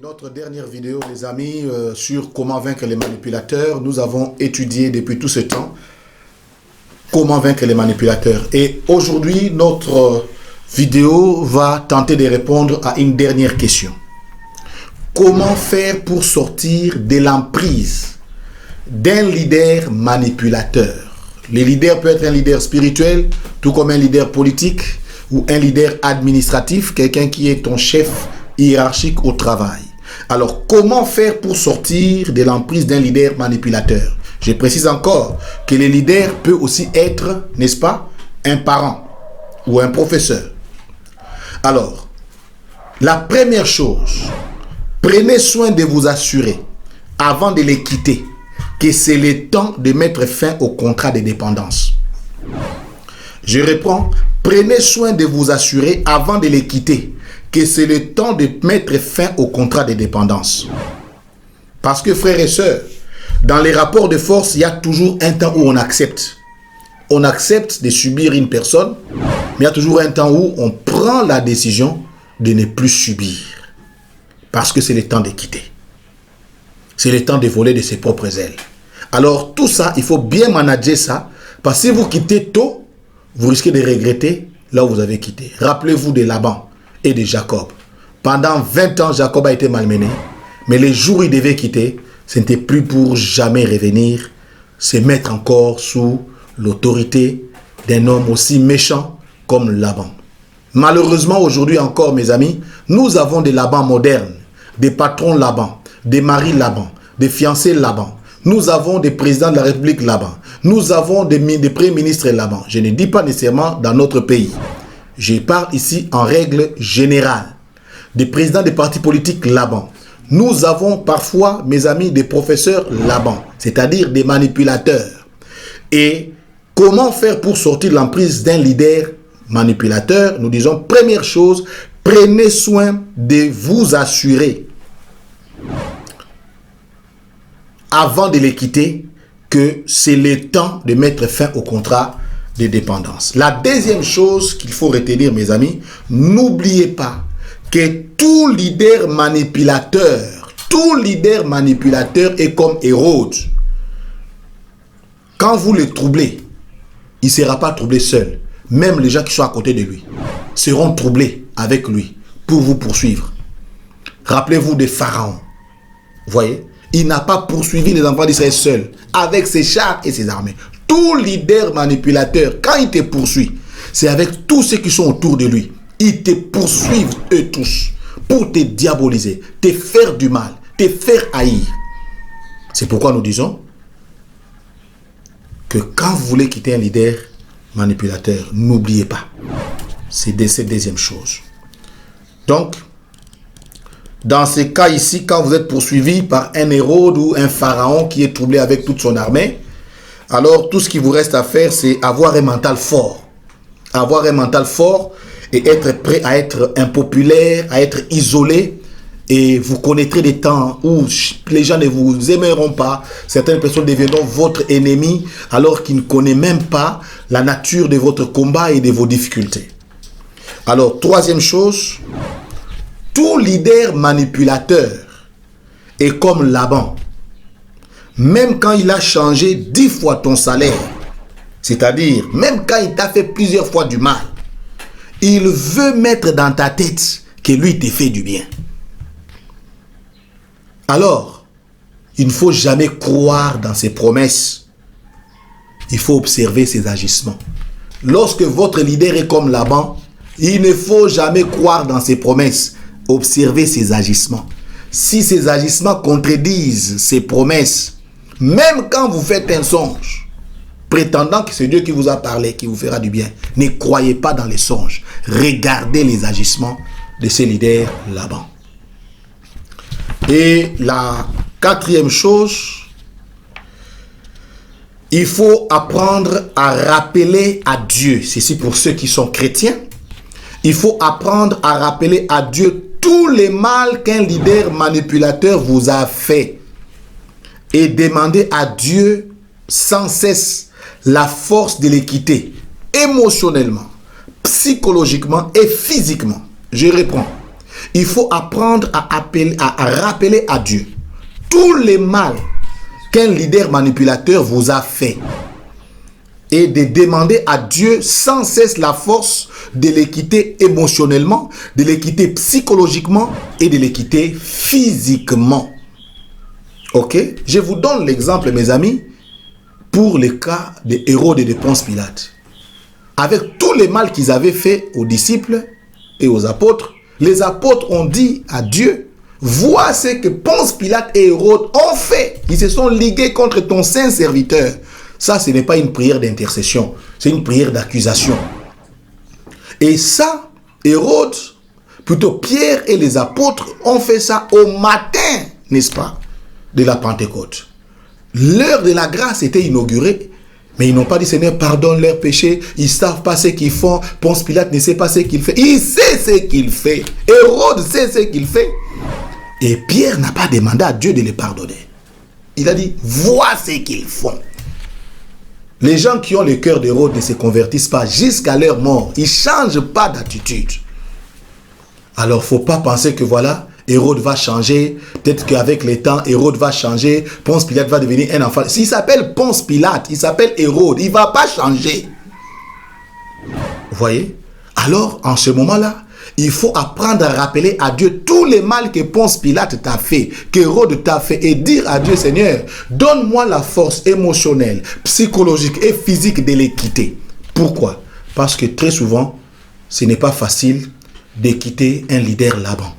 Notre dernière vidéo, les amis, sur comment vaincre les manipulateurs. Nous avons étudié depuis tout ce temps comment vaincre les manipulateurs. Et aujourd'hui, notre vidéo va tenter de répondre à une dernière question. Comment faire pour sortir de l'emprise d'un leader manipulateur? Le leader peut être un leader spirituel, tout comme un leader politique ou un leader administratif, quelqu'un qui est ton chef hiérarchique au travail. Alors, comment faire pour sortir de l'emprise d'un leader manipulateur? Je précise encore que le leader peut aussi être, n'est-ce pas, un parent ou un professeur. Alors, la première chose, prenez soin de vous assurer, avant de les quitter, que c'est le temps de mettre fin au contrat de dépendance. Je reprends, prenez soin de vous assurer, avant de les quitter, que c'est le temps de mettre fin au contrat de dépendance. Parce que, frères et sœurs, dans les rapports de force, il y a toujours un temps où on accepte. On accepte de subir une personne, mais il y a toujours un temps où on prend la décision de ne plus subir. Parce que c'est le temps de quitter. C'est le temps de voler de ses propres ailes. Alors, tout ça, il faut bien manager ça. Parce que si vous quittez tôt, vous risquez de regretter là où vous avez quitté. Rappelez-vous de Laban et de Jacob. Pendant 20 ans, Jacob a été malmené. Mais les jours où il devait quitter, ce n'était plus pour jamais revenir, se mettre encore sous l'autorité d'un homme aussi méchant comme Laban. Malheureusement, aujourd'hui encore, mes amis, nous avons des Laban modernes, des patrons Laban, des maris Laban, des fiancés Laban. Nous avons des présidents de la République Laban. Nous avons des premiers ministres Laban. Je ne dis pas nécessairement dans notre pays. Je parle ici en règle générale. Des présidents des partis politiques Laban. Nous avons parfois, mes amis, des professeurs Laban, c'est-à-dire des manipulateurs. Et comment faire pour sortir de l'emprise d'un leader manipulateur? Nous disons, première chose, prenez soin de vous assurer, avant de les quitter, que c'est le temps de mettre fin au contrat de dépendance. La deuxième chose qu'il faut retenir, mes amis, n'oubliez pas que tout leader manipulateur est comme Hérode. Quand vous le troublez, il ne sera pas troublé seul. Même les gens qui sont à côté de lui seront troublés avec lui pour vous poursuivre. Rappelez-vous de Pharaon. Vous voyez, il n'a pas poursuivi les enfants d'Israël seul, avec ses chars et ses armées. Tout leader manipulateur, quand il te poursuit, c'est avec tous ceux qui sont autour de lui. Ils te poursuivent, eux tous, pour te diaboliser, te faire du mal, te faire haïr. C'est pourquoi nous disons que quand vous voulez quitter un leader manipulateur, n'oubliez pas. C'est cette deuxième chose. Donc, dans ces cas ici, quand vous êtes poursuivi par un Hérode ou un Pharaon qui est troublé avec toute son armée, alors tout ce qu'il vous reste à faire, c'est avoir un mental fort. Avoir un mental fort et être prêt à être impopulaire, à être isolé. Et vous connaîtrez des temps où les gens ne vous aimeront pas. Certaines personnes deviendront votre ennemi alors qu'ils ne connaissent même pas la nature de votre combat et de vos difficultés. Alors, troisième chose, tout leader manipulateur est comme Laban. Même quand il a changé 10 fois ton salaire, c'est-à-dire même quand il t'a fait plusieurs fois du mal, il veut mettre dans ta tête que lui te fait du bien. Alors, il ne faut jamais croire dans ses promesses. Il faut observer ses agissements. Lorsque votre leader est comme Laban, il ne faut jamais croire dans ses promesses. Observez ses agissements. Si ses agissements contredisent ses promesses, même quand vous faites un songe, prétendant que c'est Dieu qui vous a parlé, qui vous fera du bien, ne croyez pas dans les songes. Regardez les agissements de ces leaders Laban. Et la quatrième chose, il faut apprendre à rappeler à Dieu, c'est pour ceux qui sont chrétiens, il faut apprendre à rappeler à Dieu tout le mal qu'un leader manipulateur vous a fait et demander à Dieu sans cesse la force de les quitter émotionnellement, psychologiquement et physiquement. Je reprends. il faut apprendre à rappeler à Dieu tous les mal qu'un leader manipulateur vous a fait. Et de demander à Dieu sans cesse la force de les quitter émotionnellement, de les quitter psychologiquement et de les quitter physiquement. Ok? Je vous donne l'exemple, mes amis, pour le cas de Hérode et de Ponce Pilate. Avec tous les mal qu'ils avaient fait aux disciples et aux apôtres, les apôtres ont dit à Dieu, vois ce que Ponce Pilate et Hérode ont fait. Ils se sont ligués contre ton saint serviteur. Ça, ce n'est pas une prière d'intercession, c'est une prière d'accusation. Et ça, Hérode, plutôt Pierre et les apôtres ont fait ça au matin, n'est-ce pas, de la Pentecôte. L'heure de la grâce était inaugurée, mais ils n'ont pas dit, Seigneur, pardonne leurs péchés, ils ne savent pas ce qu'ils font. Ponce Pilate ne sait pas ce qu'il fait. Il sait ce qu'il fait. Hérode sait ce qu'il fait. Et Pierre n'a pas demandé à Dieu de les pardonner. Il a dit, vois ce qu'ils font. Les gens qui ont le cœur d'Hérode ne se convertissent pas jusqu'à leur mort. Ils ne changent pas d'attitude. Alors, il ne faut pas penser que voilà, Hérode va changer. Peut-être qu'avec le temps, Hérode va changer. Ponce Pilate va devenir un enfant. S'il s'appelle Ponce Pilate, il s'appelle Hérode. Il ne va pas changer. Vous voyez? Alors, en ce moment-là, il faut apprendre à rappeler à Dieu tous les mal que Ponce Pilate t'a fait, qu'Hérode t'a fait, et dire à Dieu, Seigneur, donne-moi la force émotionnelle, psychologique et physique de les quitter. Pourquoi? Parce que très souvent, ce n'est pas facile de quitter un leader Laban.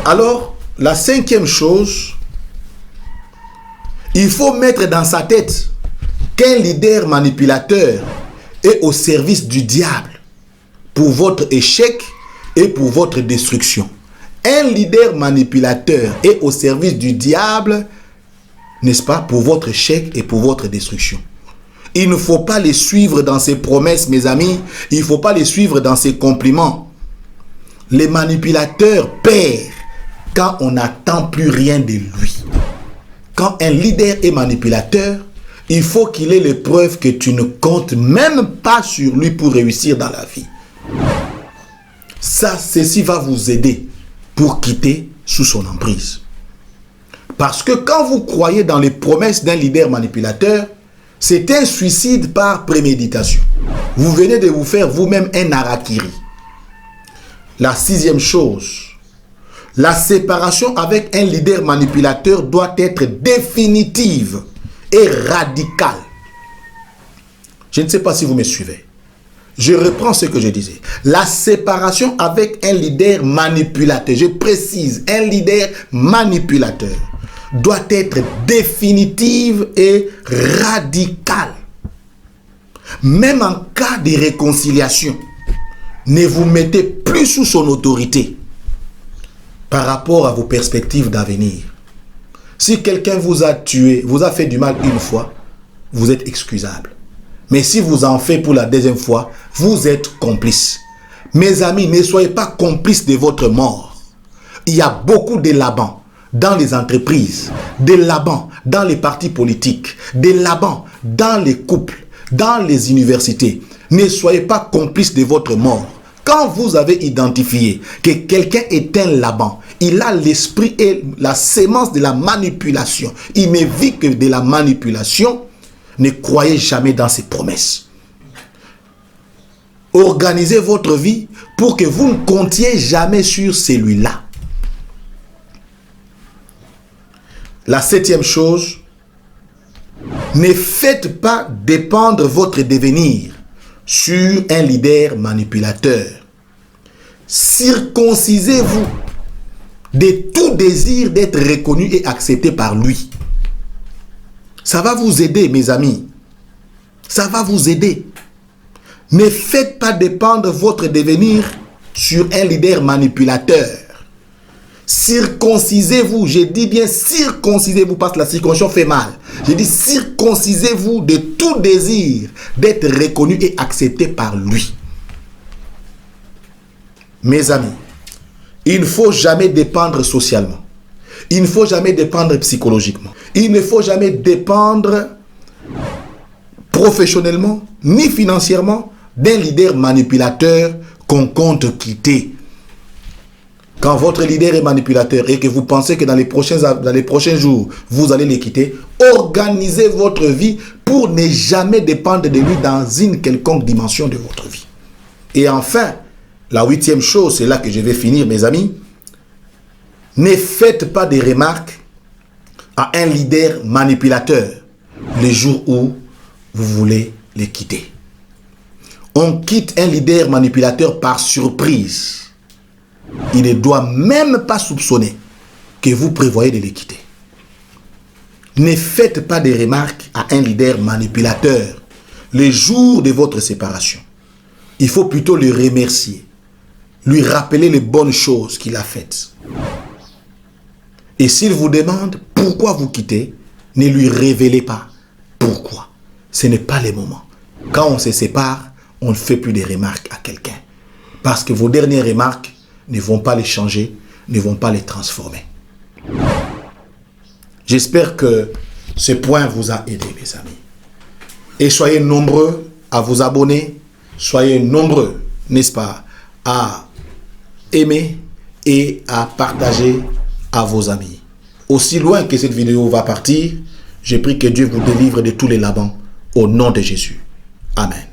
Alors, la cinquième chose, il faut mettre dans sa tête qu'un leader manipulateur est au service du diable pour votre échec et pour votre destruction. Un leader manipulateur est au service du diable, n'est-ce pas, pour votre échec et pour votre destruction. Il ne faut pas les suivre dans ses promesses, mes amis. Il ne faut pas les suivre dans ses compliments. Les manipulateurs perdent quand on n'attend plus rien de lui. Quand un leader est manipulateur, il faut qu'il ait les preuves que tu ne comptes même pas sur lui pour réussir dans la vie. Ça, ceci va vous aider pour quitter sous son emprise. Parce que quand vous croyez dans les promesses d'un leader manipulateur, c'est un suicide par préméditation. Vous venez de vous faire vous-même un harakiri. La sixième chose, la séparation avec un leader manipulateur doit être définitive et radicale. Je ne sais pas si vous me suivez. Je reprends ce que je disais. La séparation avec un leader manipulateur, je précise, un leader manipulateur, doit être définitive et radicale. Même en cas de réconciliation, ne vous mettez plus sous son autorité par rapport à vos perspectives d'avenir. Si quelqu'un vous a tué, vous a fait du mal une fois, vous êtes excusable. Mais si vous en faites pour la deuxième fois, vous êtes complice. Mes amis, ne soyez pas complices de votre mort. Il y a beaucoup de Laban dans les entreprises, de Laban dans les partis politiques, de Laban dans les couples, dans les universités. Ne soyez pas complices de votre mort. Quand vous avez identifié que quelqu'un est un Laban, il a l'esprit et la sémence de la manipulation. Il ne vit que de la manipulation. Ne croyez jamais dans ses promesses. Organisez votre vie pour que vous ne comptiez jamais sur celui-là. La septième chose, ne faites pas dépendre votre devenir sur un leader manipulateur. Circoncisez-vous de tout désir d'être reconnu et accepté par lui. Ça va vous aider, mes amis. Ça va vous aider. Ne faites pas dépendre votre devenir sur un leader manipulateur. Circoncisez-vous. Je dis bien circoncisez-vous parce que la circoncision fait mal. Je dis circoncisez-vous de tout désir d'être reconnu et accepté par lui. Mes amis, il ne faut jamais dépendre socialement. Il ne faut jamais dépendre psychologiquement. Il ne faut jamais dépendre professionnellement ni financièrement d'un leader manipulateur qu'on compte quitter. Quand votre leader est manipulateur et que vous pensez que dans les prochains jours, vous allez les quitter, organisez votre vie pour ne jamais dépendre de lui dans une quelconque dimension de votre vie. Et enfin, la 8e chose, c'est là que je vais finir, mes amis. Ne faites pas des remarques à un leader manipulateur le jour où vous voulez les quitter. On quitte un leader manipulateur par surprise. Il ne doit même pas soupçonner que vous prévoyez de les quitter. Ne faites pas des remarques à un leader manipulateur le jour de votre séparation. Il faut plutôt le remercier, lui rappeler les bonnes choses qu'il a faites. Et s'il vous demande pourquoi vous quittez, ne lui révélez pas pourquoi. Ce n'est pas le moment. Quand on se sépare, on ne fait plus de remarques à quelqu'un. Parce que vos dernières remarques ne vont pas les changer, ne vont pas les transformer. J'espère que ce point vous a aidé, mes amis. Et soyez nombreux à vous abonner, soyez nombreux, n'est-ce pas, à aimer et à partager à vos amis. Aussi loin que cette vidéo va partir, je prie que Dieu vous délivre de tous les Labans au nom de Jésus. Amen.